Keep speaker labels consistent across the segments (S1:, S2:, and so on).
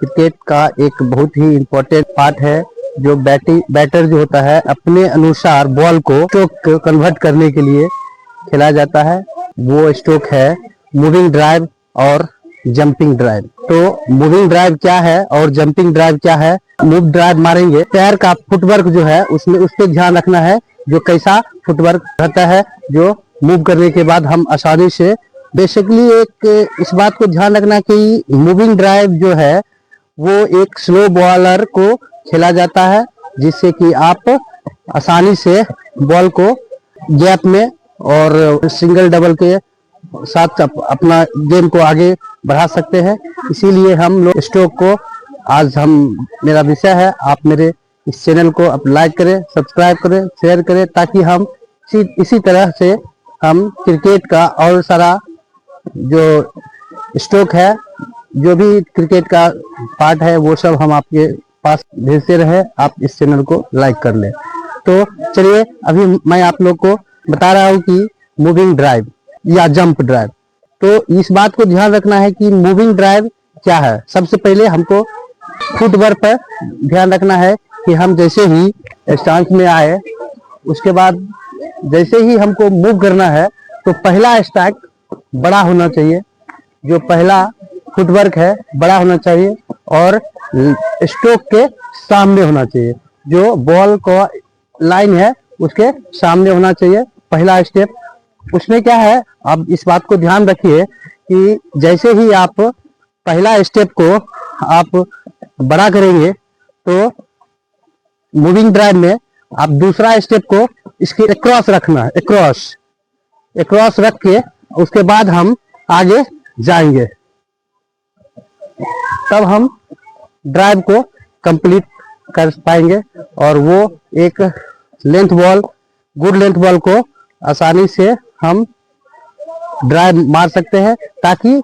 S1: Cricket का एक बहुत ही इम्पोर्टेंट पार्ट है जो बैटर जो होता है अपने अनुसार बॉल को स्ट्रोक कन्वर्ट करने के लिए खेला जाता है। वो स्ट्रोक है मूविंग ड्राइव और जंपिंग ड्राइव। तो मूविंग ड्राइव क्या है और जंपिंग ड्राइव क्या है? मूव ड्राइव मारेंगे, पैर का फुटवर्क जो है उसमें उस पर ध्यान रखना है, जो कैसा फुटवर्क रहता है, जो मूव करने के बाद हम आसानी से बेसिकली एक इस बात को ध्यान रखना कि मूविंग ड्राइव जो है वो एक स्लो बॉलर को खेला जाता है, जिससे कि आप आसानी से बॉल को गैप में और सिंगल डबल के साथ अपना गेम को आगे बढ़ा सकते हैं। इसीलिए हम लोग स्ट्रोक को आज मेरा विषय है। आप मेरे इस चैनल को आप लाइक करें, सब्सक्राइब करें, शेयर करें, ताकि हम इसी तरह से हम क्रिकेट का और सारा जो स्ट्रोक है, जो भी क्रिकेट का पार्ट है, वो सब हम आपके पास भेजते रहे। आप इस चैनल को लाइक कर लें। तो चलिए अभी मैं आप लोग को बता रहा हूँ कि मूविंग ड्राइव या जंप ड्राइव। तो इस बात को ध्यान रखना है कि मूविंग ड्राइव क्या है। सबसे पहले हमको फुटवर्क पर ध्यान रखना है कि हम जैसे ही स्टांस में आए, उसके बाद जैसे ही हमको मूव करना है तो पहला स्ट्राइक बड़ा होना चाहिए, जो पहला फुटवर्क है बड़ा होना चाहिए और स्ट्रोक के सामने होना चाहिए, जो बॉल को लाइन है उसके सामने होना चाहिए पहला स्टेप। उसमें क्या है, आप इस बात को ध्यान रखिए कि जैसे ही आप पहला स्टेप को आप बड़ा करेंगे तो मूविंग ड्राइव में आप दूसरा स्टेप को इसके अक्रॉस रखना है, अक्रॉस रख के उसके बाद हम आगे जाएंगे, तब हम ड्राइव को कंप्लीट कर पाएंगे और वो एक गुड लेंथ बॉल को आसानी से हम ड्राइव मार सकते हैं, ताकि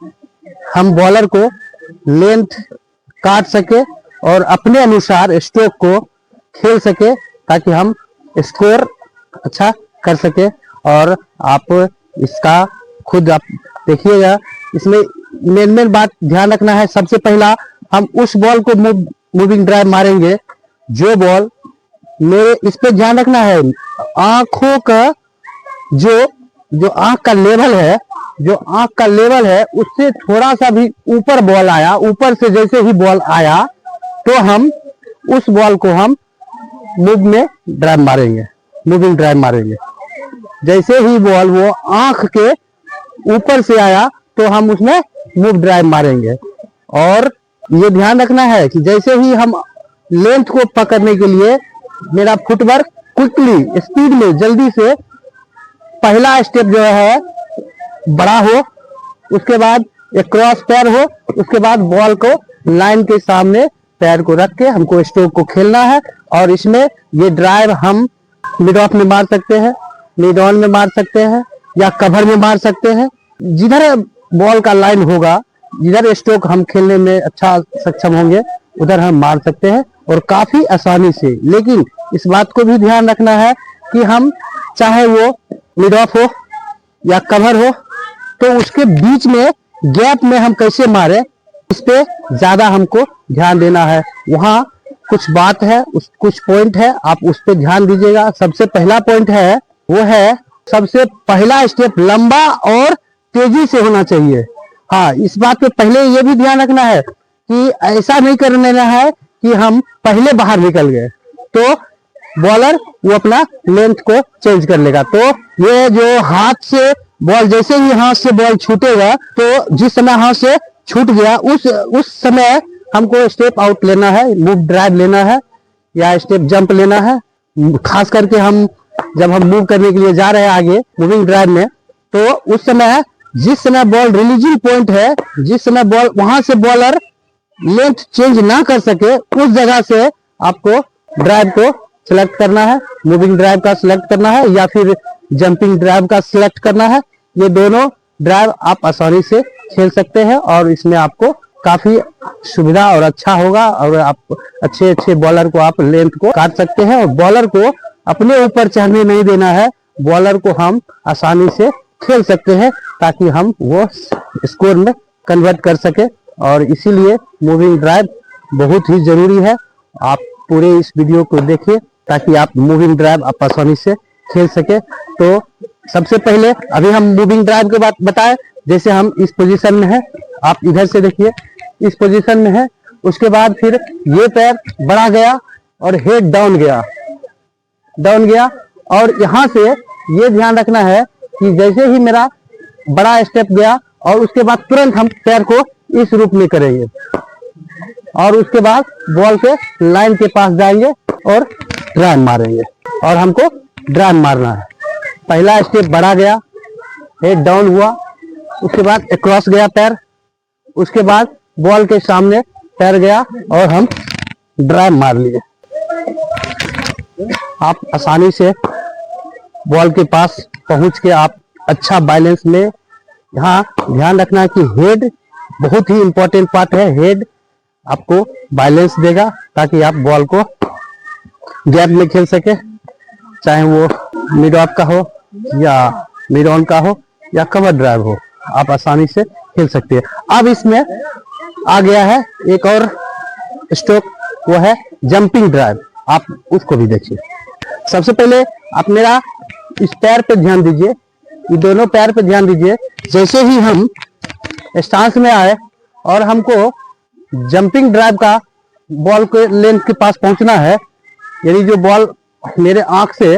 S1: हम बॉलर को लेंथ काट सके और अपने अनुसार स्ट्रोक को खेल सके, ताकि हम स्कोर अच्छा कर सके। और आप इसका खुद आप देखिएगा, इसमें मेन बात ध्यान रखना है। सबसे पहला हम उस बॉल को मूविंग ड्राइव मारेंगे जो बॉल मेरे इस पे ध्यान रखना है, आंखों का जो आंख का लेवल है उससे थोड़ा सा भी ऊपर बॉल आया, ऊपर से जैसे ही बॉल आया तो हम उस बॉल को हम मूविंग ड्राइव मारेंगे। जैसे ही बॉल वो आंख के ऊपर से आया तो हम उसमें मूव ड्राइव मारेंगे। और ये ध्यान रखना है कि जैसे ही हम लेंथ को पकड़ने के लिए मेरा फुटवर्क क्विकली स्पीड में जल्दी से पहला स्टेप जो है बड़ा हो, उसके बाद एक क्रॉस पैर हो, उसके बाद बॉल को लाइन के सामने पैर को रख के हमको स्ट्रोक को खेलना है। और इसमें ये ड्राइव हम मिड ऑफ में मार सकते हैं, मिड ऑन में मार सकते हैं या कवर में मार सकते हैं। जिधर बॉल का लाइन होगा, जिधर स्ट्रोक हम खेलने में अच्छा सक्षम होंगे, उधर हम मार सकते हैं और काफी आसानी से। लेकिन इस बात को भी ध्यान रखना है कि हम चाहे वो मिड ऑफ हो या कवर हो, तो उसके बीच में गैप में हम कैसे मारे, इस पे ज्यादा हमको ध्यान देना है। वहाँ कुछ बात है, कुछ पॉइंट है, आप उस पे ध्यान दीजिएगा। सबसे पहला पॉइंट है वो है, सबसे पहला स्टेप लंबा और तेजी से होना चाहिए। हाँ, इस बात पे पहले ये भी ध्यान रखना है कि ऐसा नहीं करने है कि हम पहले बाहर निकल गए तो बॉलर वो अपना लेंथ को चेंज कर लेगा। तो ये जो हाथ से बॉल, जैसे ही हाथ से बॉल छूटेगा, तो जिस समय हाथ से छूट गया उस समय हमको स्टेप आउट लेना है, मूव ड्राइव लेना है या स्टेप जंप लेना है। खास करके जब हम मूव करने के लिए जा रहे हैं आगे मूविंग ड्राइव में, तो उस समय जिस समय बॉल रिलीजिंग पॉइंट है, जिस समय बॉल वहां से बॉलर लेंथ चेंज ना कर सके, उस जगह से आपको ड्राइव को सिलेक्ट करना है, मूविंग ड्राइव का सिलेक्ट करना है या फिर जंपिंग ड्राइव का सिलेक्ट करना है। ये दोनों ड्राइव आप आसानी से खेल सकते हैं और इसमें आपको काफी सुविधा और अच्छा होगा और आप अच्छे बॉलर को आप लेंथ को काट सकते हैं। और बॉलर को अपने ऊपर चढ़ने नहीं देना है, बॉलर को हम आसानी से खेल सकते हैं ताकि हम वो स्कोर में कन्वर्ट कर सके। और इसीलिए मूविंग ड्राइव बहुत ही जरूरी है। आप पूरे इस वीडियो को देखिए ताकि आप मूविंग ड्राइव आप आसानी से खेल सके। तो सबसे पहले अभी हम मूविंग ड्राइव के बात बताएं। जैसे हम इस पोजीशन में है, आप इधर से देखिए इस पोजीशन में है। उसके बाद फिर ये पैर बढ़ा गया और हेड डाउन गया और यहाँ से ये ध्यान रखना है कि जैसे ही मेरा बड़ा स्टेप गया और उसके बाद तुरंत हम पैर को इस रूप में करेंगे और उसके बाद बॉल के लाइन के पास जाएंगे और ड्राइव मारेंगे और हमको ड्राइव मारना है। पहला स्टेप बढ़ा गया, हेड डाउन हुआ, उसके बाद अक्रॉस गया पैर, उसके बाद बॉल के सामने पैर गया और हम ड्राइव मार लिए। आप आसानी से बॉल के पास पहुंच के आप अच्छा बैलेंस में। यहाँ ध्यान रखना है कि हेड बहुत ही इंपॉर्टेंट पार्ट है। हेड आपको बैलेंस देगा ताकि आप बॉल को गैप में खेल सके, चाहे वो मिड ऑफ का हो या मिड ऑन का हो या कवर ड्राइव हो, आप आसानी से खेल सकते हैं। अब इसमें आ गया है एक और स्ट्रोक, वो है जंपिंग ड्राइव। आप उसको भी देखिए। सबसे पहले आप मेरा इस पैर पे ध्यान दीजिए, ये दोनों पैर पे ध्यान दीजिए। जैसे ही हम स्टांस में आए और हमको जंपिंग ड्राइव का बॉल के लेंथ के पास पहुंचना है, यानी जो बॉल मेरे आंख से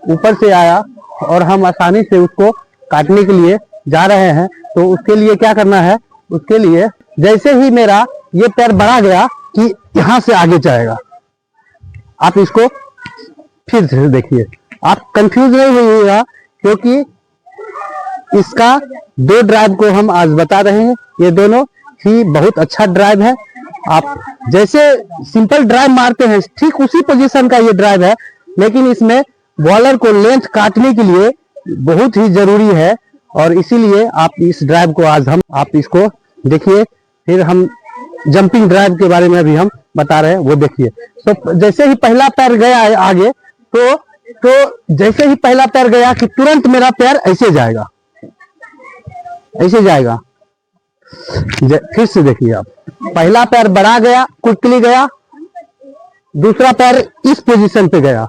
S1: ऊपर से आया और हम आसानी से उसको काटने के लिए जा रहे हैं, तो उसके लिए क्या करना है? उसके लिए जैसे ही मेरा ये पैर बढ़ा गया कि यहां से आगे जाएगा, आप इसको फिर से देखिए। आप कंफ्यूज नहीं होइएगा क्योंकि इसका दो ड्राइव को हम आज बता रहे हैं। ये दोनों ही बहुत अच्छा ड्राइव है। आप जैसे सिंपल ड्राइव मारते हैं ठीक उसी पोजीशन का ये ड्राइव है, लेकिन इसमें बॉलर को लेंथ काटने के लिए बहुत ही जरूरी है और इसीलिए आप इस ड्राइव को आज हम आप इसको देखिए। फिर हम जंपिंग ड्राइव के बारे में भी हम बता रहे हैं, वो देखिए। तो जैसे ही पहला पैर गया है आगे, तो जैसे ही पहला पैर गया कि तुरंत मेरा पैर ऐसे जाएगा, ऐसे जाएगा। फिर से देखिए आप, पहला पैर बढ़ा गया, क्विकली गया, दूसरा पैर इस पोजीशन पे गया,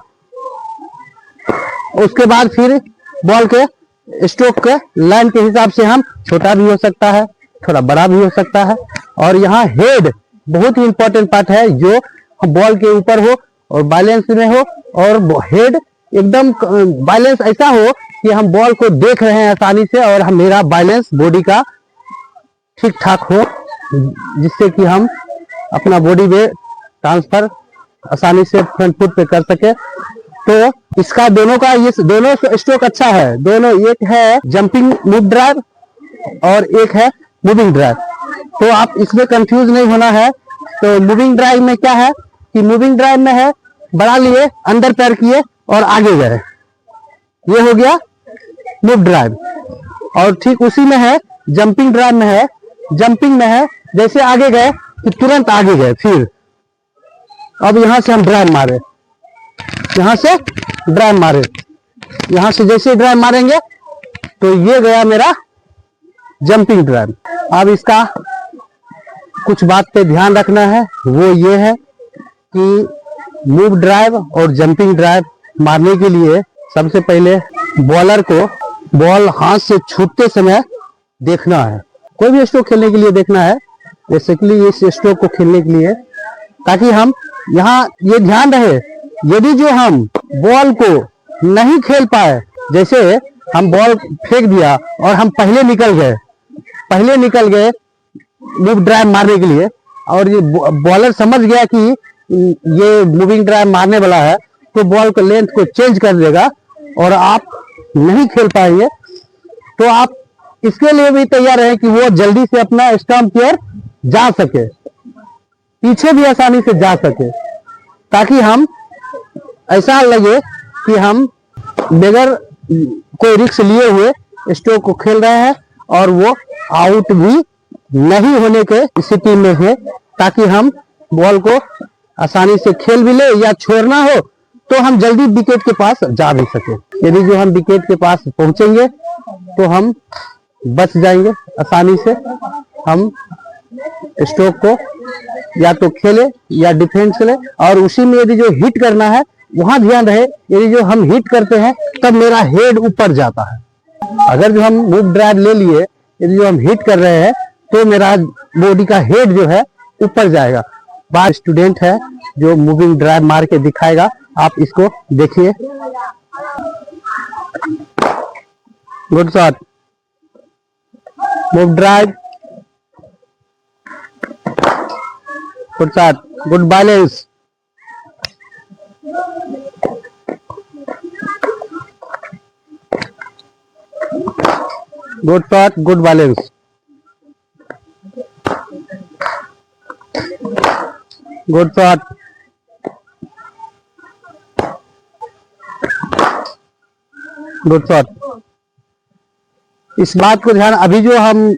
S1: उसके बाद फिर बॉल के स्ट्रोक के लाइन के हिसाब से हम छोटा भी हो सकता है, थोड़ा बड़ा भी हो सकता है। और यहाँ हेड बहुत ही इंपॉर्टेंट पार्ट है, जो बॉल के ऊपर हो और बैलेंस में हो, और हेड एकदम बैलेंस ऐसा हो कि हम बॉल को देख रहे हैं आसानी से और हम मेरा बैलेंस बॉडी का ठीक ठाक हो, जिससे कि हम अपना बॉडी में ट्रांसफर आसानी से फ्रंट फुट पे कर सके। तो इसका दोनों का ये दोनों स्ट्रोक अच्छा है। दोनों, एक है जंपिंग मूव ड्राइव और एक है मूविंग ड्राइव। तो आप इसमें कंफ्यूज नहीं होना है। तो मूविंग ड्राइव में क्या है कि मूविंग ड्राइव में है बढ़ा लिए, अंदर पैर किए और आगे गए, ये हो गया मूव ड्राइव। और ठीक उसी में है जंपिंग ड्राइव में है, जंपिंग में है जैसे आगे गए कि तुरंत आगे गए। फिर अब यहां से हम ड्राइव मारे, यहां से ड्राइव मारे, यहां से जैसे ड्राइव मारेंगे तो ये गया मेरा जंपिंग ड्राइव। अब इसका कुछ बात पे ध्यान रखना है, वो ये है कि मूव ड्राइव और जंपिंग ड्राइव मारने के लिए सबसे पहले बॉलर को बॉल हाथ से छूटते समय देखना है। कोई भी स्ट्रोक खेलने के लिए देखना है, बेसिकली इस स्ट्रोक को खेलने के लिए, ताकि हम यहाँ ये ध्यान रहे यदि जो हम बॉल को नहीं खेल पाए, जैसे हम बॉल फेंक दिया और हम पहले निकल गए मूव ड्राइव मारने के लिए, और ये बॉलर समझ गया कि ये मूविंग ड्राइव मारने वाला है, तो बॉल को लेंथ को चेंज कर देगा और आप नहीं खेल पाएंगे। तो आप इसके लिए भी तैयार हैं कि वो जल्दी से अपना स्टंप की ओर जा सके, पीछे भी आसानी से जा सके, ताकि हम ऐसा लगे कि हम बगैर कोई रिस्क लिए हुए स्ट्रोक को खेल रहे हैं और वो आउट भी नहीं होने के स्थिति में है, ताकि हम बॉल को आसानी से खेल भी ले या छोड़ना हो तो हम जल्दी विकेट के पास जा भी सके। यदि जो हम विकेट के पास पहुंचेंगे तो हम बच जाएंगे, आसानी से हम स्ट्रोक को या तो खेले या डिफेंस खेले, और उसी में यदि जो हिट करना है वहां ध्यान रहे, यदि जो हम हिट करते हैं तब मेरा हेड ऊपर जाता है। अगर जो हम मूव ड्राइव ले लिए, यदि जो हम हिट कर रहे हैं तो मेरा बॉडी का हेड जो है ऊपर जाएगा। बार स्टूडेंट है जो मूविंग ड्राइव मार के दिखाएगा, आप इसको देखिए। Good shot, move drive, good shot, good balance, good shot, good balance, good shot, good shot. इस बात को ध्यान, अभी जो हम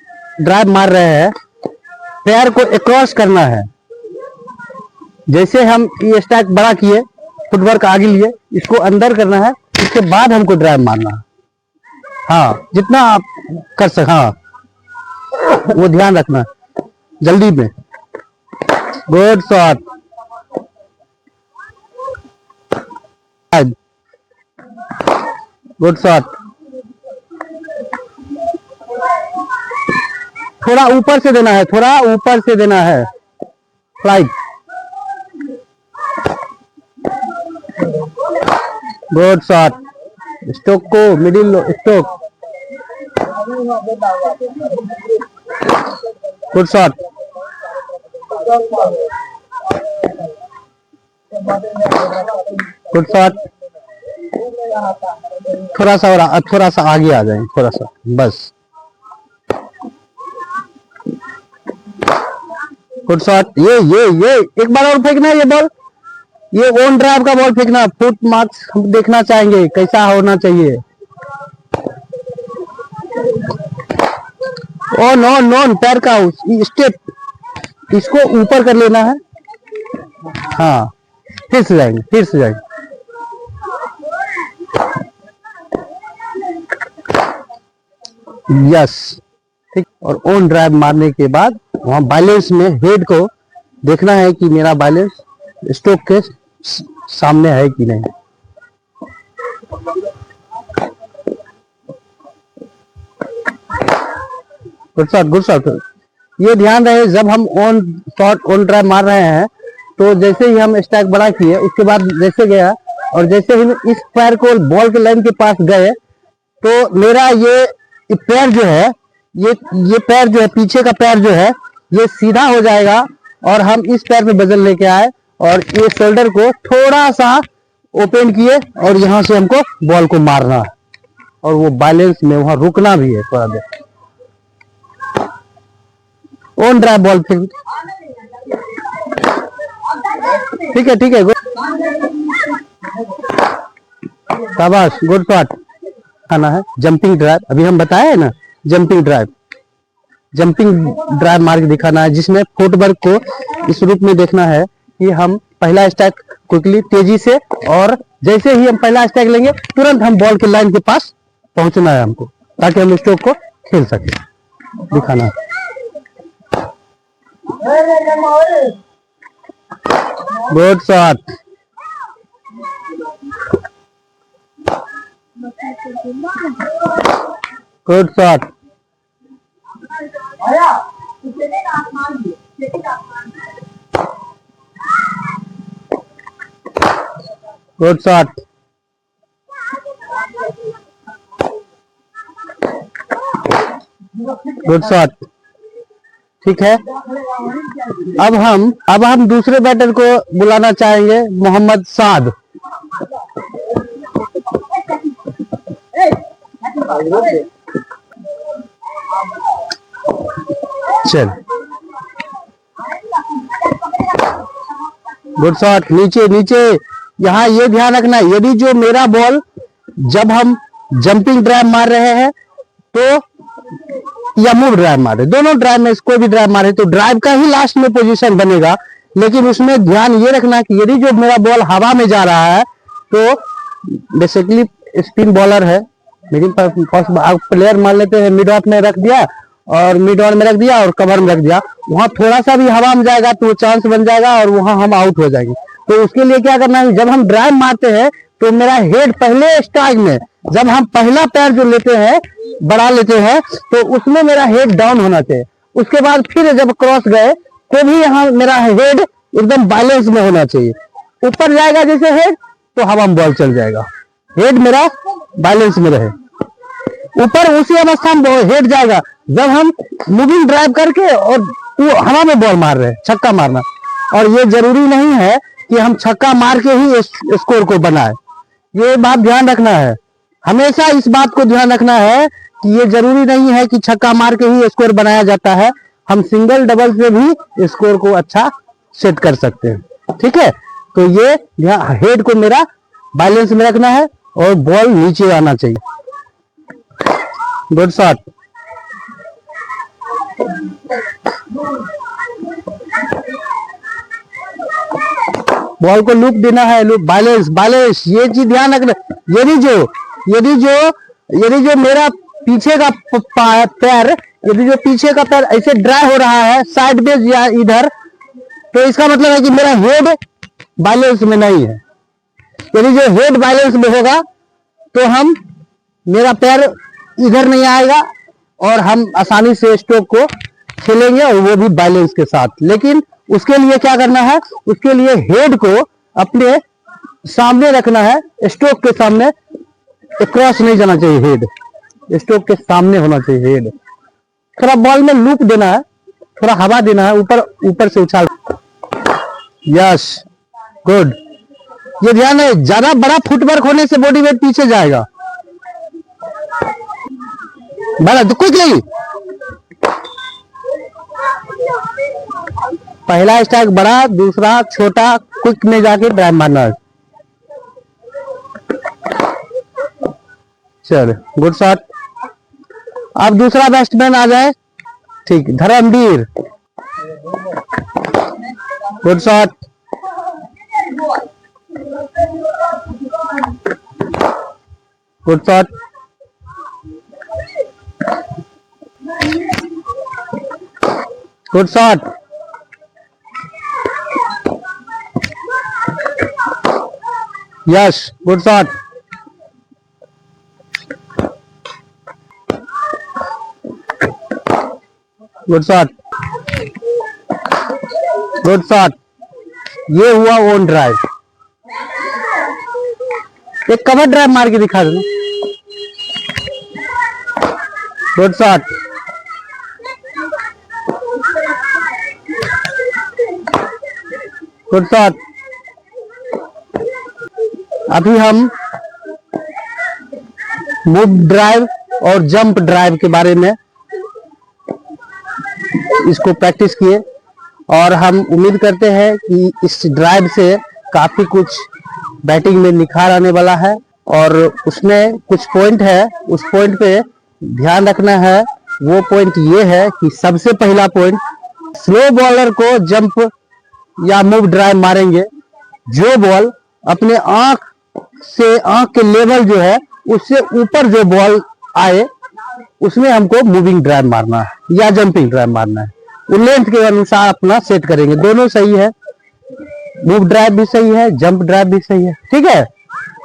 S1: ड्राइव मार रहे हैं पैर को अक्रॉस करना है। जैसे हम ये स्टैक बड़ा किए, फुटवर्क आगे लिए, इसको अंदर करना है, इसके बाद हमको ड्राइव मारना है। हाँ, जितना आप कर सक, हाँ वो ध्यान रखना जल्दी में। गुड शॉट, गुड शॉट, थोड़ा ऊपर से देना है, थोड़ा ऊपर से देना है, फ्लाइट। गुड शॉट, स्ट्रोक को middle stroke, good shot, good shot. थोड़ा सा और थोड़ा सा आगे आ जाए, थोड़ा सा बस। Good shot. ये एक बार और फेंकना है ये बॉल, ये ऑन ड्राइव का बॉल फेंकना। फुट मार्क्स हम देखना चाहेंगे कैसा होना चाहिए। ऑन ऑन ऑन, पैर का स्टेप, इसको ऊपर कर लेना है। हाँ, फिर से जाएंगे, फिर से जाएंगे। यस, ठीक। और ऑन ड्राइव मारने के बाद वहां बैलेंस में हेड को देखना है कि मेरा बैलेंस स्ट्रोक के सामने है कि नहीं। Good shot, good shot. ये ध्यान रहे जब हम ऑन शॉट ऑन ड्राइव मार रहे हैं तो जैसे ही हम स्टैक बड़ा किए, उसके बाद जैसे गया और जैसे ही इस पैर को बॉल के लाइन के पास गए तो मेरा ये पैर जो है, ये पैर जो है, पीछे का पैर जो है ये सीधा हो जाएगा और हम इस पैर पे बजल लेके आए और ये शोल्डर को थोड़ा सा ओपन किए और यहां से हमको बॉल को मारना है और वो बैलेंस में वहां रुकना भी है थोड़ा देर। ऑन ड्राइव बॉल फिर ठीक है, ठीक है, शाबाश, गुड शॉट। आना है जंपिंग ड्राइव, अभी हम बताए हैं ना, जंपिंग ड्राइव, जंपिंग ड्राइव मार के दिखाना है, जिसमें फुटवर्क को इस रूप में देखना है कि हम पहला स्टैक क्विकली तेजी से, और जैसे ही हम पहला स्टैक लेंगे तुरंत हम बॉल के लाइन के पास पहुंचना है हमको, ताकि हम स्ट्रोक को खेल सके। दिखाना है। Good shot, good shot, good shot, good shot. ठीक है, अब हम दूसरे बैटर को बुलाना चाहेंगे, मोहम्मद साद। चल, गुड शॉट, नीचे नीचे। यहाँ ये ध्यान रखना, यदि जो मेरा बॉल जब हम जंपिंग ड्राइव मार रहे हैं तो या मूव ड्राइव मारे, दोनों ड्राइव में कोई भी ड्राइव मारे तो ड्राइव का ही लास्ट में पोजीशन बनेगा, लेकिन उसमें ध्यान ये रखना कि यदि जो मेरा बॉल हवा में जा रहा है तो बेसिकली स्पिन बॉलर है, लेकिन आप प्लेयर मान लेते हैं मिड ऑफ में रख दिया और मिड ऑन में रख दिया और कवर में रख दिया, वहां थोड़ा सा भी हवा में जाएगा तो चांस बन जाएगा और वहां हम आउट हो जाएंगे। तो उसके लिए क्या करना है, जब हम ड्राइव मारते हैं तो मेरा हेड पहले स्ट्राइक में, जब हम पहला पैर जो लेते हैं बढ़ा लेते हैं तो उसमें मेरा हेड डाउन होना चाहिए। उसके बाद फिर जब क्रॉस गए तो भी यहाँ मेरा हेड एकदम बैलेंस में होना चाहिए। ऊपर जाएगा जैसे हेड तो हवा में बॉल चल जाएगा, हेड मेरा बैलेंस में रहे। ऊपर उसी अवस्था में हेड जाएगा जब हम मूविंग ड्राइव करके और वो हवा में बॉल मार रहे हैं, छक्का मारना। और ये जरूरी नहीं है कि हम छक्का मार के ही स्कोर को बनाए, ये बात ध्यान रखना है। हमेशा इस बात को ध्यान रखना है कि ये जरूरी नहीं है कि छक्का मार के ही स्कोर बनाया जाता है, हम सिंगल डबल से भी स्कोर को अच्छा सेट कर सकते हैं। ठीक है, तो ये हेड को मेरा बैलेंस में रखना है और बॉल नीचे आना चाहिए। Good shot. बॉल को लूप देना है, लूप बैलेंस बैलेंस, ये चीज ध्यान रखना। यदि जो मेरा पीछे का पैर, यदि जो पीछे का पैर ऐसे ड्राई हो रहा है साइड बेस या इधर, तो इसका मतलब है कि मेरा हेड बैलेंस में नहीं है। यदि जो हेड बैलेंस में होगा तो हम, मेरा पैर इधर नहीं आएगा और हम आसानी से स्ट्रोक को खेलेंगे और वो भी बैलेंस के साथ। लेकिन उसके लिए क्या करना है, उसके लिए हेड को अपने सामने रखना है, स्ट्रोक के सामने, क्रॉस नहीं जाना चाहिए, हेड स्ट्रोक के सामने होना चाहिए हेड। थोड़ा बॉल में लूप देना है, थोड़ा हवा देना है, ऊपर से उछाल। Yes, good. ये ध्यान है, ज्यादा बड़ा फुटवर्क होने से बॉडी वेट पीछे जाएगा। बड़ा तो क्विकली, पहला स्ट्राइक बड़ा, दूसरा छोटा, क्विक में जाके ड्राइव मारना है। चल, गुड शॉट। अब दूसरा बैट्समैन आ जाए। ठीक, Dharamvir, good shot. Good shot. Good shot. Yes, good shot. Good shot. Good shot. ये हुआ ऑन ड्राइव। एक कवर ड्राइव मार के दिखा दो। गुड शॉट। गुड शॉट। अभी हम मूव ड्राइव और जंप ड्राइव के बारे में इसको प्रैक्टिस किए और हम उम्मीद करते हैं कि इस ड्राइव से काफी कुछ बैटिंग में निखार आने वाला है। और उसमें कुछ पॉइंट है, उस पॉइंट पे ध्यान रखना है। वो पॉइंट ये है कि सबसे पहला पॉइंट, स्लो बॉलर को जंप या मूव ड्राइव मारेंगे, जो बॉल अपने आंख के लेवल जो है उससे ऊपर जो बॉल आए उसमें हमको मूविंग ड्राइव मारना है या जंपिंग ड्राइव मारना है। वो लेंथ के अनुसार अपना सेट करेंगे, दोनों सही है, मूव ड्राइव भी सही है, जंप ड्राइव भी सही है। ठीक है,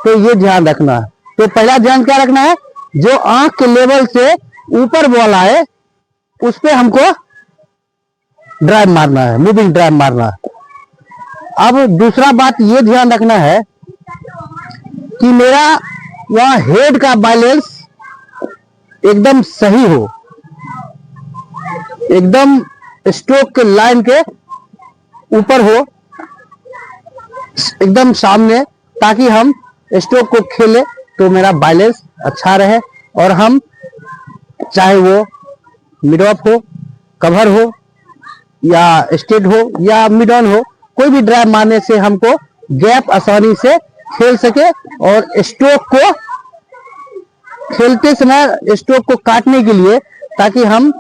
S1: तो ये ध्यान रखना है। तो पहला ध्यान क्या रखना है, जो आंख के लेवल से ऊपर बॉल आए उस पे हमको ड्राइव मारना है, मूविंग ड्राइव मारना है। अब दूसरा बात ये ध्यान रखना है कि मेरा वह हेड का बैलेंस एकदम सही हो, एकदम स्ट्रोक के लाइन के ऊपर हो, एकदम सामने, ताकि हम स्ट्रोक को खेले तो मेरा बैलेंस अच्छा रहे और हम, चाहे वो मिड ऑफ हो, कवर हो या स्ट्रेट हो या मिड ऑन हो, कोई भी ड्राइव मारने से हमको गैप आसानी से खेल सके और स्ट्रोक को खेलते समय स्ट्रोक को काटने के लिए, ताकि हम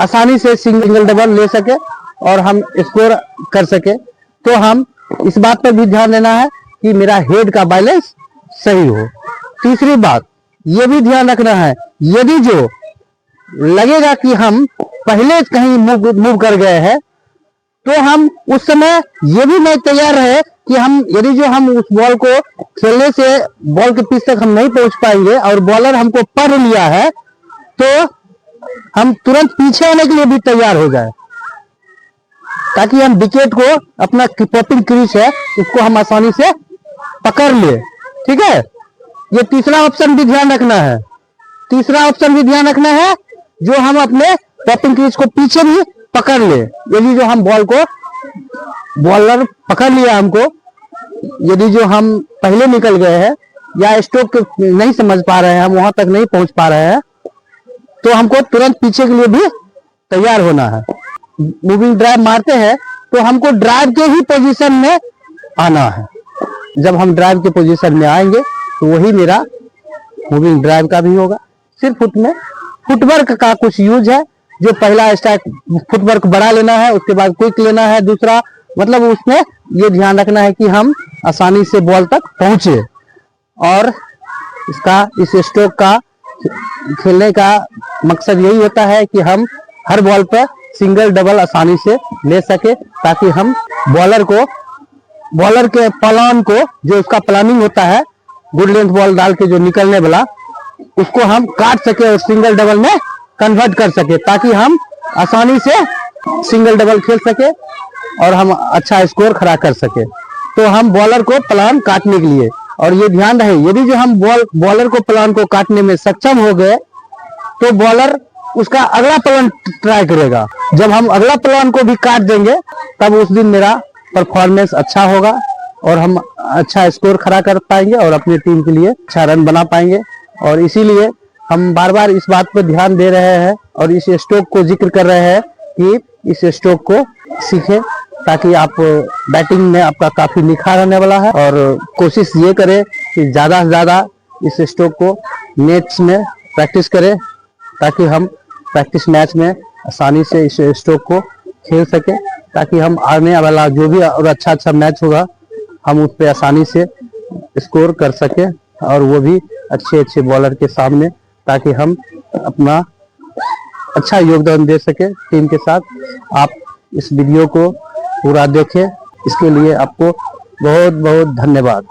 S1: आसानी से सिंगल डबल ले सके और हम स्कोर कर सके। तो हम इस बात पर भी ध्यान देना है कि मेरा हेड का बैलेंस सही हो। तीसरी बात ये भी ध्यान रखना है, यदि जो लगेगा कि हम पहले कहीं मूव कर गए हैं, तो हम उस समय ये भी नहीं तैयार रहे कि हम यदि जो हम उस बॉल को खेलने से बॉल के पिच तक हम नहीं पहुंच पाएंगे और बॉलर हमको पढ़ लिया है, तो हम तुरंत पीछे होने के लिए भी तैयार हो जाए, ताकि हम विकेट को अपना पॉपिंग क्रीज है उसको हम आसानी से पकड़ ले। ठीक है, ये तीसरा ऑप्शन भी ध्यान रखना है। तीसरा ऑप्शन भी ध्यान रखना है, जो हम अपने पॉपिंग क्रीज को पीछे भी पकड़ ले। यदि जो हम बॉल को बॉलर पकड़ लिया हमको, यदि जो हम पहले निकल गए हैं या स्ट्रोक नहीं समझ पा रहे हैं, हम वहां तक नहीं पहुंच पा रहे हैं, तो हमको तुरंत पीछे के लिए भी तैयार होना है। मूविंग ड्राइव मारते हैं तो हमको ड्राइव के ही पोजीशन में आना है। जब हम ड्राइव के पोजीशन में आएंगे तो वही मेरा मूविंग ड्राइव का भी होगा। सिर्फ उसमें फुटवर्क का कुछ यूज है, जो पहला स्ट्राइक फुटवर्क बढ़ा लेना है, उसके बाद क्विक लेना है दूसरा, मतलब उसमें ये ध्यान रखना है कि हम आसानी से बॉल तक पहुंचे। और इस स्ट्रोक का खेलने का मकसद यही होता है कि हम हर बॉल पर सिंगल डबल आसानी से ले सके, ताकि हम बॉलर के प्लान को, जो उसका प्लानिंग होता है गुड लेंथ बॉल डाल के जो निकलने वाला, उसको हम काट सके और सिंगल डबल में कन्वर्ट कर सके, ताकि हम आसानी से सिंगल डबल खेल सके और हम अच्छा स्कोर खड़ा कर सके। तो हम बॉलर को प्लान काटने के लिए, और ये ध्यान रहे, यदि जो हम बॉलर को प्लान को काटने में सक्षम हो गए तो बॉलर उसका अगला प्लान ट्राई करेगा। जब हम अगला प्लान को भी काट देंगे तब उस दिन मेरा परफॉर्मेंस अच्छा होगा और हम अच्छा स्कोर खड़ा कर पाएंगे और अपनी टीम के लिए अच्छा रन बना पाएंगे। और इसीलिए हम बार बार इस बात पर ध्यान दे रहे हैं और इस स्ट्रोक को जिक्र कर रहे हैं कि इस स्ट्रोक को सीखें, ताकि आप बैटिंग में आपका काफी निखार आने वाला है। और कोशिश ये करें कि ज्यादा से ज्यादा इस स्ट्रोक को नेट्स में प्रैक्टिस करें, ताकि हम प्रैक्टिस मैच में आसानी से इस स्ट्रोक को खेल सके, ताकि हम आने वाला जो भी और अच्छा मैच होगा हम उस पर आसानी से स्कोर कर सके, और वो भी अच्छे बॉलर के सामने, ताकि हम अपना अच्छा योगदान दे सके टीम के साथ। आप इस वीडियो को पूरा देखें, इसके लिए आपको बहुत बहुत धन्यवाद।